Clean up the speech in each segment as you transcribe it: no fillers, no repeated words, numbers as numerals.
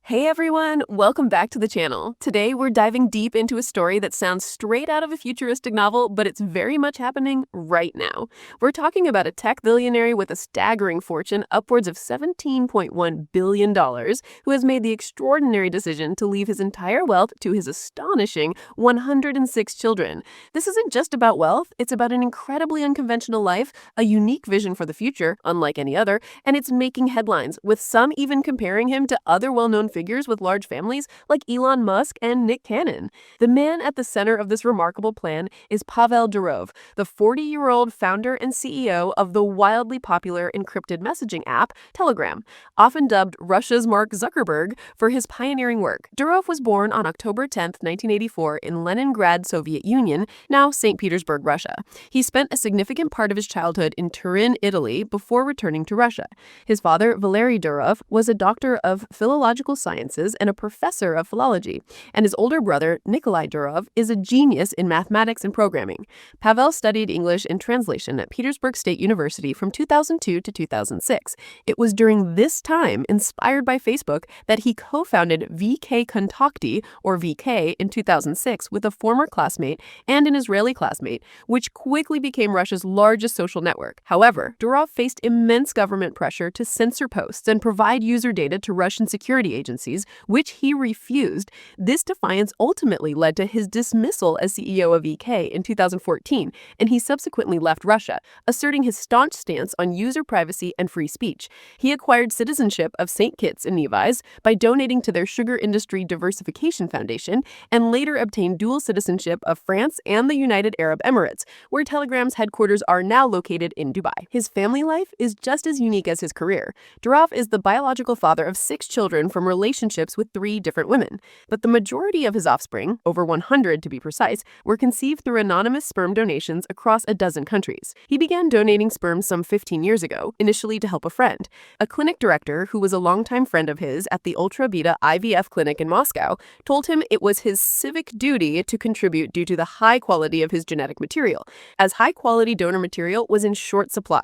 Hey everyone, welcome back to the channel. Today we're diving deep into a story that sounds straight out of a futuristic novel, but it's very much happening right now. We're talking about a tech billionaire with a staggering fortune upwards of $17.1 billion who has made the extraordinary decision to leave his entire wealth to his astonishing 106 children. This isn't just about wealth, it's about an incredibly unconventional life, a unique vision for the future, unlike any other, and it's making headlines, with some even comparing him to other well-known figures with large families like Elon Musk and Nick Cannon. The man at the center of this remarkable plan is Pavel Durov, the 40-year-old founder and CEO of the wildly popular encrypted messaging app Telegram, often dubbed Russia's Mark Zuckerberg for his pioneering work. Durov was born on October 10, 1984 in Leningrad, Soviet Union, now St. Petersburg, Russia. He spent a significant part of his childhood in Turin, Italy, before returning to Russia. His father, Valery Durov, was a doctor of philological sciences and a professor of philology, and his older brother, Nikolai Durov, is a genius in mathematics and programming. Pavel studied English and translation at Petersburg State University from 2002 to 2006. It was during this time, inspired by Facebook, that he co-founded VK Kontakty, or VK, in 2006 with a former classmate and an Israeli classmate, which quickly became Russia's largest social network. However, Durov faced immense government pressure to censor posts and provide user data to Russian security agencies, which he refused. This defiance ultimately led to his dismissal as CEO of EK in 2014, and he subsequently left Russia, asserting his staunch stance on user privacy and free speech. He acquired citizenship of St. Kitts and Nevis by donating to their Sugar Industry Diversification Foundation, and later obtained dual citizenship of France and the United Arab Emirates, where Telegram's headquarters are now located in Dubai. His family life is just as unique as his career. Durov is the biological father of 6 children from relationships with 3 different women, but the majority of his offspring, over 100 to be precise, were conceived through anonymous sperm donations across a dozen countries. He began donating sperm some 15 years ago, initially to help a friend. A clinic director who was a longtime friend of his at the Ultra Beta IVF clinic in Moscow told him it was his civic duty to contribute due to the high quality of his genetic material, as high-quality donor material was in short supply.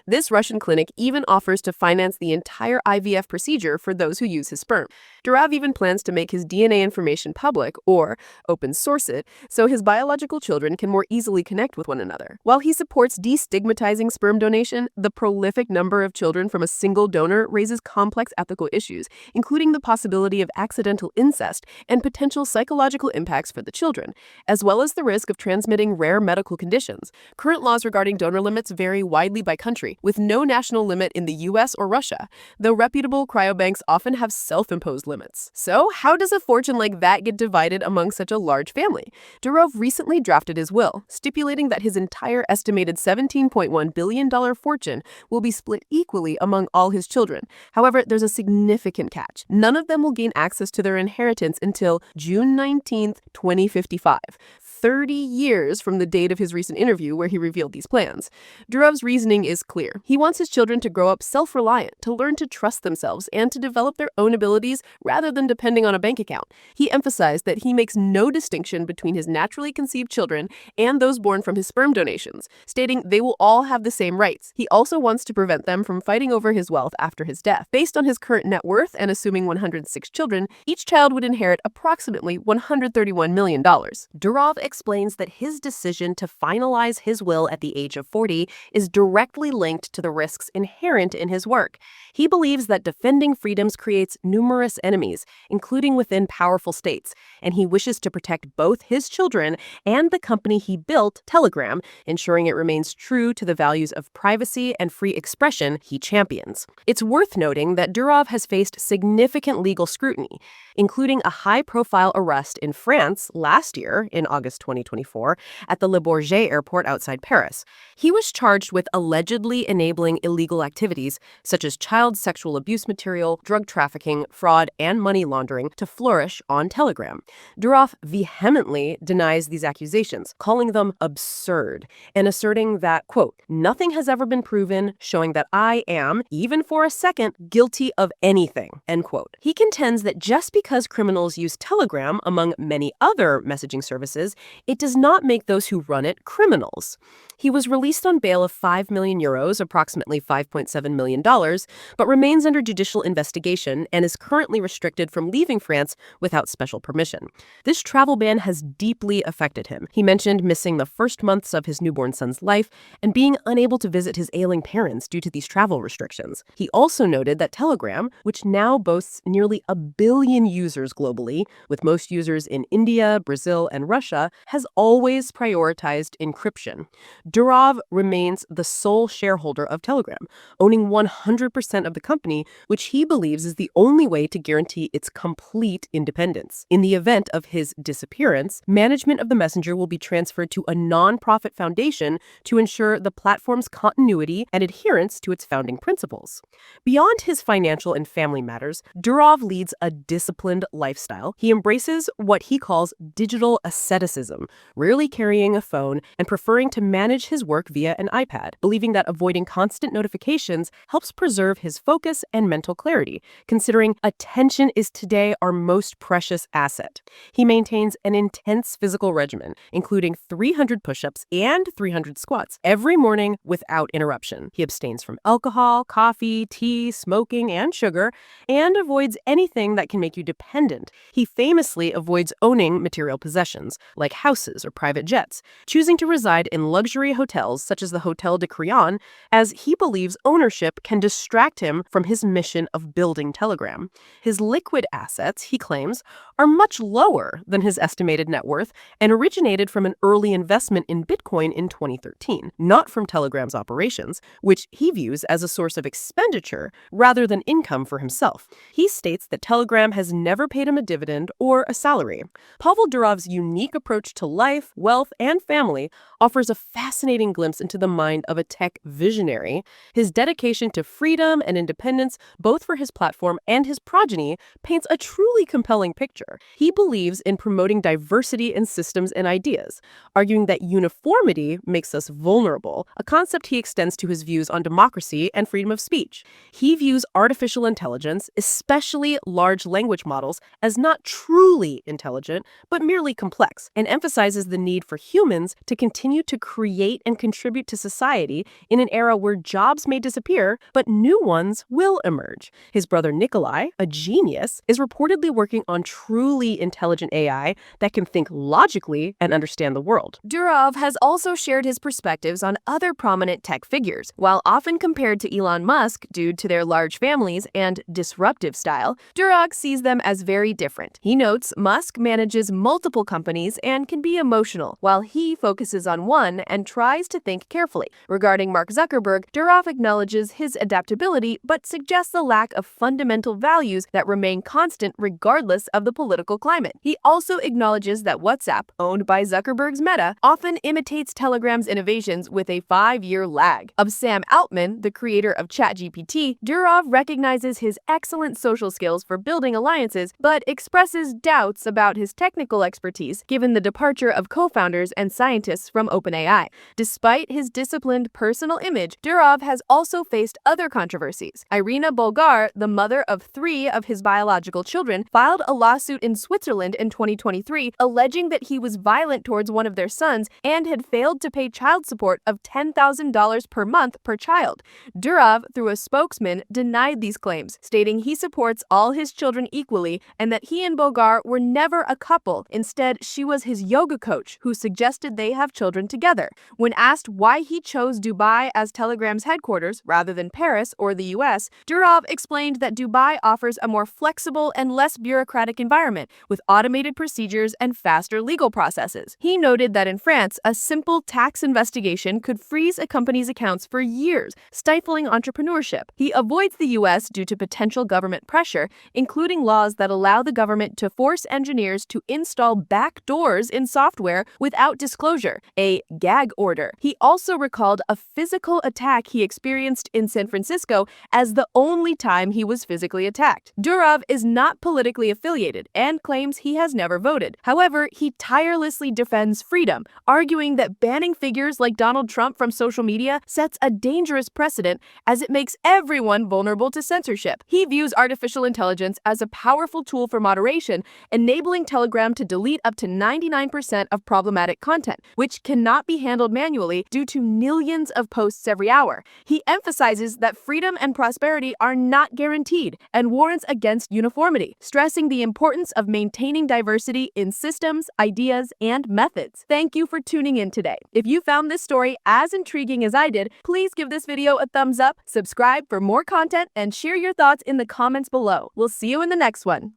This Russian clinic even offers to finance the entire IVF procedure for those who use his sperm. Durov even plans to make his DNA information public, or open source it, so his biological children can more easily connect with one another. While he supports destigmatizing sperm donation, the prolific number of children from a single donor raises complex ethical issues, including the possibility of accidental incest and potential psychological impacts for the children, as well as the risk of transmitting rare medical conditions. Current laws regarding donor limits vary widely by country, with no national limit in the US or Russia, though reputable cryobanks often have self-imposed limits. So, how does a fortune like that get divided among such a large family? Durov recently drafted his will, stipulating that his entire estimated $17.1 billion fortune will be split equally among all his children. However, there's a significant catch. None of them will gain access to their inheritance until June 19, 2055, 30 years from the date of his recent interview where he revealed these plans. Durov's reasoning is clear. He wants his children to grow up self-reliant, to learn to trust themselves, and to develop their own abilities rather than depending on a bank account. He emphasized that he makes no distinction between his naturally conceived children and those born from his sperm donations, stating they will all have the same rights. He also wants to prevent them from fighting over his wealth after his death. Based on his current net worth and assuming 106 children, each child would inherit approximately $131 million. Durov explains that his decision to finalize his will at the age of 40 is directly linked to the risks inherent in his work. He believes that defending freedoms creates numerous enemies, including within powerful states, and he wishes to protect both his children and the company he built, Telegram, ensuring it remains true to the values of privacy and free expression he champions. It's worth noting that Durov has faced significant legal scrutiny, including a high-profile arrest in France last year, in August 2024, at the Le Bourget airport outside Paris. He was charged with allegedly enabling illegal activities such as child sexual abuse material, drug trafficking, fraud, and money laundering to flourish on Telegram. Durov vehemently denies these accusations, calling them absurd, and asserting that, quote, "Nothing has ever been proven showing that I am, even for a second, guilty of anything," end quote. He contends that just because criminals use Telegram, among many other messaging services, it does not make those who run it criminals. He was released on bail of 5 million euros, approximately $5.7 million, but remains under judicial investigation and is currently restricted from leaving France without special permission. This travel ban has deeply affected him. He mentioned missing the first months of his newborn son's life and being unable to visit his ailing parents due to these travel restrictions. He also noted that Telegram, which now boasts nearly 1 billion users globally, with most users in India, Brazil, and Russia, has always prioritized encryption. Durov remains the sole shareholder of Telegram, owning 100% of the company, which he believes is the only way to guarantee its complete independence. In the event of his disappearance, management of the messenger will be transferred to a non-profit foundation to ensure the platform's continuity and adherence to its founding principles. Beyond his financial and family matters, Durov leads a disciplined lifestyle. He embraces what he calls digital asceticism, rarely carrying a phone and preferring to manage his work via an iPad, believing that avoiding constant notifications helps preserve his focus and mental clarity, considering attention is today our most precious asset. He maintains an intense physical regimen, including 300 push-ups and 300 squats every morning without interruption. He abstains from alcohol, coffee, tea, smoking, and sugar, and avoids anything that can make you dependent. He famously avoids owning material possessions, like houses or private jets, choosing to reside in luxury hotels such as the Hotel de Crillon, as he believes ownership can distract him from his mission of building Telegram. His liquid assets, he claims, are much lower than his estimated net worth and originated from an early investment in Bitcoin in 2013, not from Telegram's operations, which he views as a source of expenditure rather than income for himself. He states that Telegram has never paid him a dividend or a salary. Pavel Durov's unique approach to life, wealth, and family offers a fascinating glimpse into the mind of a tech visionary. His dedication to freedom and independence, both for his platform and his progeny, paints a truly compelling picture. He believes in promoting diversity in systems and ideas, arguing that uniformity makes us vulnerable, a concept he extends to his views on democracy and freedom of speech. He views artificial intelligence, especially large language models, as not truly intelligent, but merely complex, and emphasizes the need for humans to continue to create and contribute to society in an era where jobs may disappear, but new ones will emerge. His brother Nikolai, a genius, is reportedly working on truly intelligent AI that can think logically and understand the world. Durov has also shared his perspectives on other prominent tech figures. While often compared to Elon Musk due to their large families and disruptive style, Durov sees them as very different. He notes Musk manages multiple companies and can be emotional, while he focuses on one and tries to think carefully. Regarding Mark Zuckerberg, Durov acknowledges his adaptability but suggests a lack of fundamental values that remain constant regardless of the political climate. He also acknowledges that WhatsApp, owned by Zuckerberg's Meta, often imitates Telegram's innovations with a 5-year lag. Of Sam Altman, the creator of ChatGPT, Durov recognizes his excellent social skills for building alliances, but expresses doubts about his technical expertise given the departure of co-founders and scientists from OpenAI. Despite his disciplined personal image, Durov has also faced other controversies. Irina Bulgar, the mother of 3 of his biological children, filed a lawsuit in Switzerland in 2023 alleging that he was violent towards one of their sons and had failed to pay child support of $10,000 per month per child. Durov, through a spokesman, denied these claims, stating he supports all his children equally and that he and Bulgar were never a couple. Instead, she was his yoga coach who suggested they have children together. When asked why he chose Dubai as Telegram's headquarters rather than Paris or the US, Durov explained that Dubai offers a more flexible and less bureaucratic environment with automated procedures and faster legal processes. He noted that in France, a simple tax investigation could freeze a company's accounts for years, stifling entrepreneurship. He avoids the US due to potential government pressure, including laws that allow the government to force engineers to install back doors in software without disclosure, a gag order. He also recalled a physical attack he experienced in San Francisco as the only time he was physically attacked. Durov is not politically affiliated and claims he has never voted. However, he tirelessly defends freedom, arguing that banning figures like Donald Trump from social media sets a dangerous precedent as it makes everyone vulnerable to censorship. He views artificial intelligence as a powerful tool for moderation, enabling Telegram to delete up to 99% of problematic content, which cannot be handled manually due to millions of posts every hour. He emphasizes that freedom and prosperity are not guaranteed and warns against uniformity, stressing the importance of maintaining diversity in systems, ideas, and methods. Thank you for tuning in today. If you found this story as intriguing as I did, please give this video a thumbs up, subscribe for more content, and share your thoughts in the comments below. We'll see you in the next one.